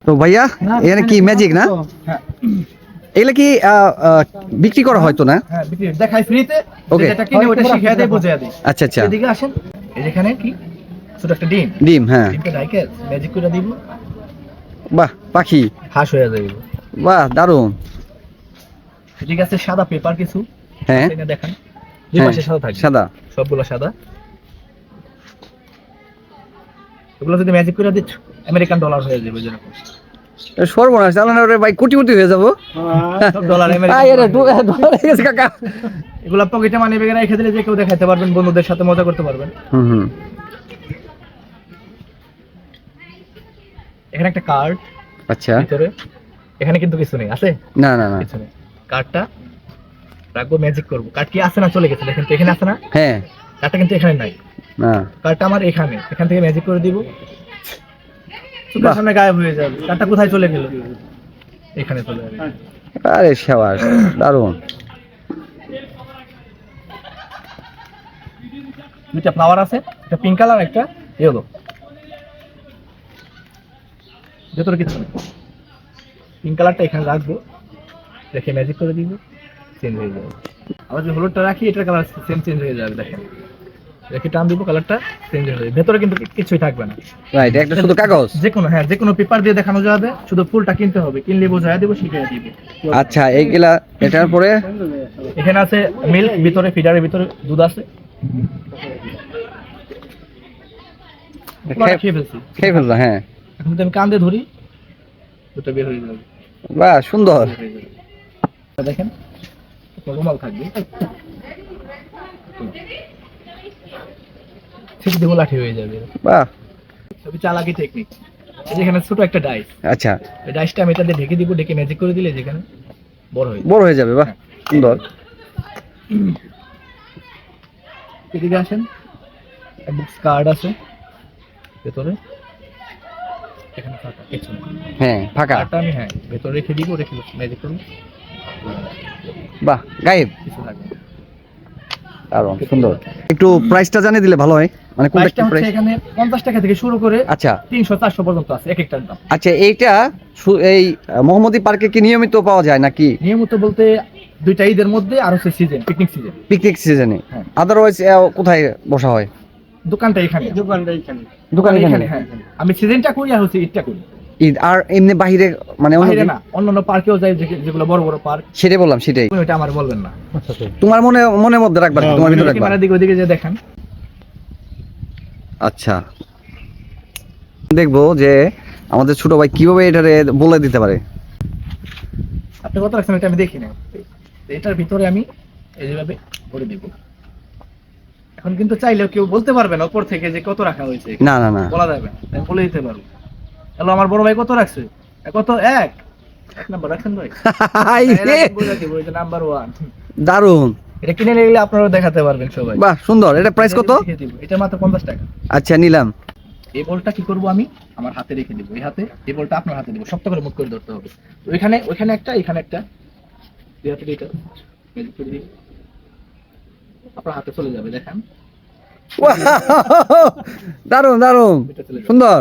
তো ভাইয়া এখানে কি ম্যাজিক না? হ্যাঁ এগুলা কি বিক্রি করা হয়তো না? হ্যাঁ বিক্রি দেখাই ফ্রিতে। ওকে। যেটা কিনে ওটা শিখিয়ে দেয়, বুঝিয়ে দেয়। আচ্ছা আচ্ছা। এদিকে আসেন, এই যেখানে কি ছোট একটা ডিম, ডিম, হ্যাঁ। ডিমটা ঢাইকে ম্যাজিক করে দিব, বাহ, পাখি। হাঁস হয়ে যাবে। বাহ, দারুণ। এদিকে আছে সাদা পেপার কিছু, হ্যাঁ এটা দেখেন দুই হ্যাঁ, পাশে সাদা থাকবে, সাদা। সবগুলো সাদা। এগুলো যদি ম্যাজিক করে দিচ্ছ আমেরিকান ডলার হয়ে যাবে। যেরকম সর্বনাশ, চালানো রে ভাই, কোটি কোটি হয়ে যাবো। সব ডলার ডলার হয়ে গেছে কাকা। এগুলো পকেটে মানি ব্যাগে রেখে দিলে যে কেউ দেখাতে পারবেন, বন্ধুদের সাথে মজা করতে পারবেন। হুম হুম। এখানে একটা কার্ড আচ্ছা। ভিতরে, এখানে কিন্তু কিছু নেই, আছে না না না। কিছু নেই। কার্ডটা রাখবো, ম্যাজিক করবো। কার্ড কি আছে না চলে গেছে, দেখেন তো এখানে আছে না, হ্যাঁ। কার্ডটা কিন্তু এখানে নাই। না। কার্ডটা আমার এখানে, এখান থেকে ম্যাজিক করে দিব, চোখের সামনে গায়েব হয়ে যাবে। কার্ডটা কোথায় চলে গেল, এখানে চলে যাবে। আরে শাবাশ, দারুণ। দুইটা ফ্লাওয়ার আছে, একটা পিঙ্ক কালার, একটা ইয়েলো। ভেতরে কিছু নেই। পিঙ্ক কালারটা এখানে রাখবো, রেখে ম্যাজিক করে দিব, চেঞ্জ হয়ে যাবে। আবার যদি হলুদটা রাখি, এটার কালার সেম চেঞ্জ হয়ে যাবে। দেখেন, রেখে টান দিব, কালারটা চেঞ্জ হয়ে যাবে। ভেতরে কিন্তু কিছুই থাকবে না, রাইট, একটা শুধু কাগজ। যে কোনো, হ্যাঁ যে কোনো পেপার দিয়ে দেখানো যাবে। শুধু ফুলটা কিনতে হবে, কিনলে বোঝায় দেবো, শিখিয়ে দিব। আচ্ছা, এইগুলা এটার পরে এখানে আছে মিল্ক, ভিতরে ফিডারের ভিতরে দুধ আছে। খেয়ে ফেলছি, খেয়ে ফেললো, হ্যাঁ। এখন যদি আমি কান দিয়ে ধরি, দুটো বের হয়ে যাবে। বাহ, সুন্দর। দেখেন, রুমাল থাকবে, ছিট দেবো, লাঠি হয়ে যাবে। বাহ। সবই চালাকি টেকনিক। যেখানে ছোট একটা ডাইস, আচ্ছা, এই ডাইসটা আমি এটা দিয়ে ঢেকে দিব, ঢেকে ম্যাজিক করে দিলে যেখানে বড় হয়ে যাবে। বড় হয়ে যাবে। বাহ, সুন্দর। এদিকে আসেন, বুকস কার্ড আছে ভেতরে, এখানে ফাঁকা কিছু নেই। হ্যাঁ, ফাঁকা। কার্ডটা আমি হ্যাঁ ভেতরে রেখে দিব, রেখে ম্যাজিক করব, বাহ, গায়েব। কিছু থাকবে না। দারুণ, সুন্দর। একটু প্রাইসটা জানিয়ে দিলে ভালো হয়, মানে কোনটা প্রাইসটা কি হচ্ছে প্রাইস? এখানে 50 টাকা থেকে শুরু করে আচ্ছা 300-400 পর্যন্ত আছে এক একটার দাম। আচ্ছা, এইটা এই মোহাম্মদী পার্কে কি নিয়মিত পাওয়া যায় নাকি? নিয়মিত বলতে দুইটা ঈদের মধ্যে, আর হচ্ছে সিজন, পিকনিক সিজন। পিকনিক সিজনে? হ্যাঁ। আদারওয়াইজ কোথায় বসা হয়? দোকানটা এখানে, দোকান এখানে। হ্যাঁ। আমি সিজনটা করি আর হচ্ছে ঈদটা করি। ঈদ আর এমনি বাহিরে, মানে অন্য বাইরে না, অন্যান্য পার্কেও যাই, যেগুলো বড় বড় পার্ক। সেটাই বললাম, সেটাই। ওইটা আমার বলবেন না, তোমার মনের মধ্যে রাখবা, তোমার ভিতরে রাখবা। ক্যামেরার দিকে ওইদিকে যে দেখেন। আচ্ছা, দেখবো যে আমাদের ছোট ভাই কিভাবে এটারে বলে দিতে পারে। আপনি কত রাখছেন এটা আমি দেখি না। এটার ভিতরে আমি এইভাবে ভরে দিব। এখন কিন্তু চাইলেও কেউ বলতে পারবে না উপর থেকে যে কত রাখা হয়েছে, না না না। বলা যাবে না। আমি বলে দিতে পারবো, হ্যালো আমার বড় ভাই কত রাখছে, কত, এক নাম্বার রাখছেন ভাই, বলে দিব, এটা নাম্বার 1। দারুন। এটা কিনে নিলে আপনারা দেখাতে পারবেন সবাই। বাহ, সুন্দর। এটা প্রাইস কত? এটা মাত্র 50 টাকা। আচ্ছা, নিলাম। এই বলটা কি করব, আমি আমার হাতে রেখে দিব, এই হাতে, এই বলটা আপনার হাতে দিব, শক্ত করে মুখ করে ধরতে হবে। ওইখানে একটা, এখানে একটা, এই হাতে এটা ম্যাজিক করে দিই, আপনার হাতে চলে যাবে। দেখেন, দারুন দারুন, সুন্দর।